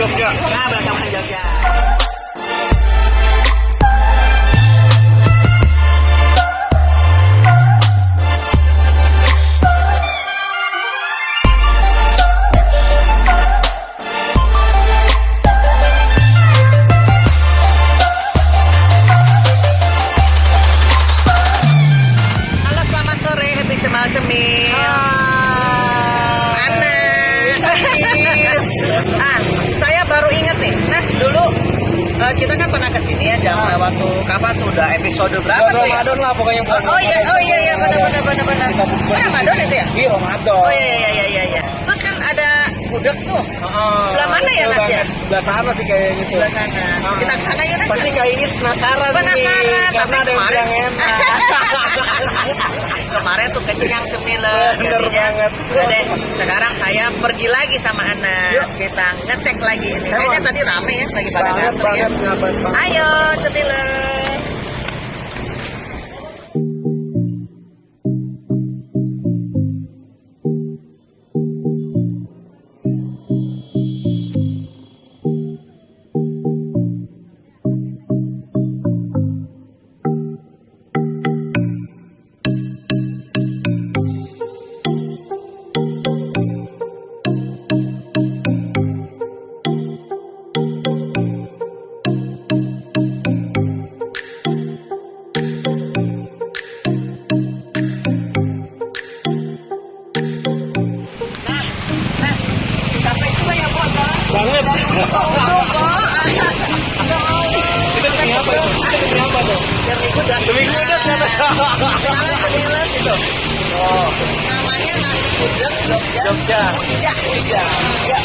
Jogja. Nah, beragam khas Jogja. Halo, selamat sore, happy cemil-cemil. Saya baru inget nih, Nas, dulu kita kan pernah kesini ya jam waktu kapan tuh, udah episode berapa tuh ya? Ramadan lah pokoknya. Oh iya benar. Ramadan itu ya? Iya, Ramadan. Oh iya. Terus kan ada gudeg tuh. Sebelah mana ya, Nas ya? Sebelah sana sih kayaknya tuh. Sebelah sana. Kita ke sana yuk, Nas. Pasti Kak Iis penasaran nih. Penasaran, Karena tapi ada yang kemarin bilang enak. kemarin tuh kenyang cemilan. Bener banget. Udah deh, sekarang saya pergi lagi sama Anas. Kita ngecek lagi ini. Kayaknya tadi rame ya, lagi pada ngantri ya. Ayo, cemilan. Banget. Itu demi apa itu? Demi apa tuh? Demi gudeg. Demi gudeg ternyata. Kenalan cemilan itu. Oh, Namanya nasi gudeg Jogja. Jogja. Ya.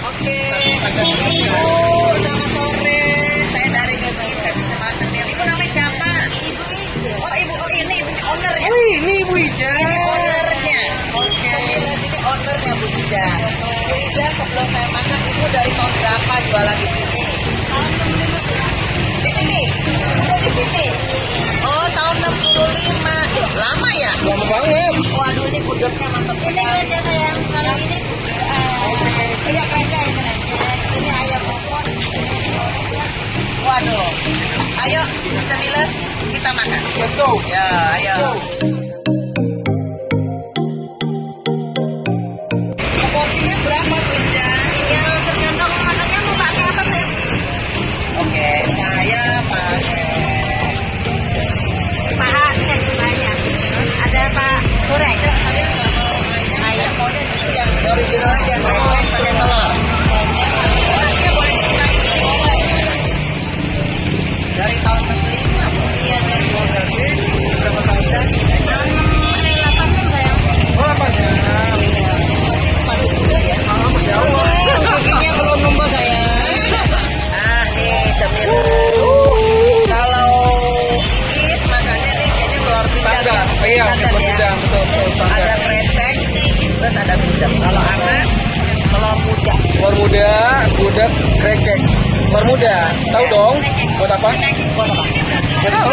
Oke, Ibu, selamat sore. Saya dari Indonesia Cemil. Ibu namanya siapa? Ibu Ija. Oh, ini ibu ownernya. Wih, ini Ibu Ija. Ini ownernya. Cemilan ini ownernya Bu Ija. Bu Ija, sebelum saya makan, Ibu dari tahun berapa jualan di sini? Di sini? Udah di sini? Oh, tahun 65. Lama ya? Lama banget. Waduh, ini gudegnya mantap sekali. Yang ini iya, krecek. Ini ayam opor. Waduh. Ayo, cemilan kita makan. Let's go. Ya, ayo. Porsinya berapa, Bu Ija? Ya, tergantung makannya mau pakai apa, Teh? Oke, saya pakai paha banyak. Ada Pak goreng. Ya, saya nggak mau ayam. Maunya justru yang original aja, krecek pakai telur. Nasinya boleh dikurangi sedikit. Dari tahun 65, Bu. Iya, dari berarti berapa tahun tadi? 80 saya. Oh, apa ya? Masih muda ya? Masya Allah. Giginya belum numbuh saya. Nah, nih cemilan. Kalau Iis makannya nih kayaknya telur pindang ya. Standar. Iya, Standar telur ya. pindang, betul, standar. Ada krecek, terus ada pindang. Kalau Anas, telur muda. Telur muda, gudeg, krecek. Telur muda, tahu dong? Buat apa? Buat apa? Gak tahu.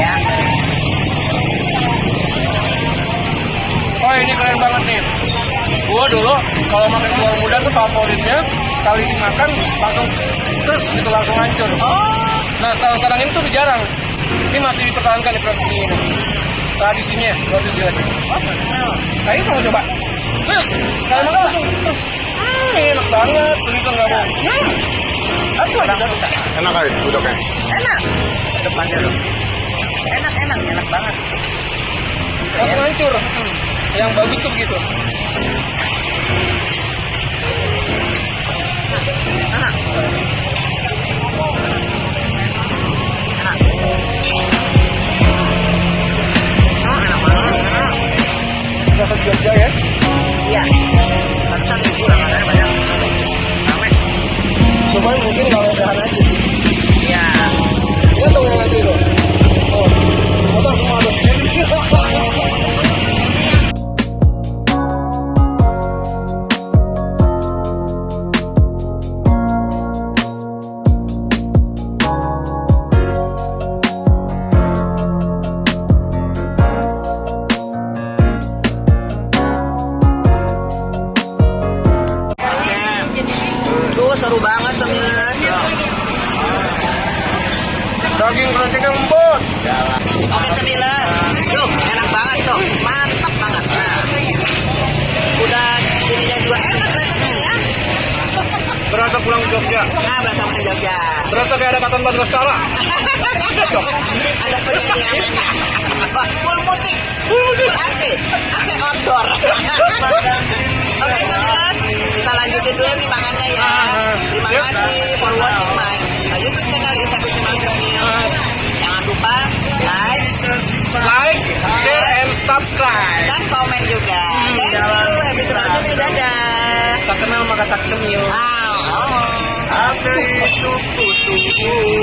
Ya. Oh, ini keren banget nih. Gua dulu kalau makan telur muda tuh favoritnya kali dimakan langsung terus gitu, langsung hancur. Nah, sekarang ini tuh jarang. Ini masih dipertahankan di produksi ini. Tradisinya, produksi lagi. Ayo kamu coba. Terus, sekali makan langsung terus. Enak banget, begitu nggak mau. Aku ada. Enak guys, gudegnya. Enak. Depannya loh. Enak banget. Langsung hancur. Yang bagus tuh begitu. Enak. Enak. Enak banget. Rasa Jogja ya. Iya. Pantesan ibu lah katanya banyak. Rame. Cuman mungkin kalau sehat aja sih. Iya. Lihat dong yang nanti itu. Oh, motor semua ada. Tuh seru banget cemilan. Daging keranjangnya lembut. Oke cemilan. Tuh enak banget tuh. Mantap banget. Nah. Udah ininya juga enak rasanya ya. Berasa pulang Jogja. Nah berasa makan Jogja. Berasa kayak ada Katon Bagaskara. Ada penyanyi yang enak. Wah, full musik. Full AC. AC outdoor. Oke cemilan. Kita lanjutin dulu nih makannya ya. Terima kasih for watching my YouTube channel Isa Kusuma Cemil. Jangan lupa like, Like, share, and subscribe. dan komen juga. Thank you. Happy Cemil. Dadah. Tak kenal maka tak cemil. Wow. After itu tunggu.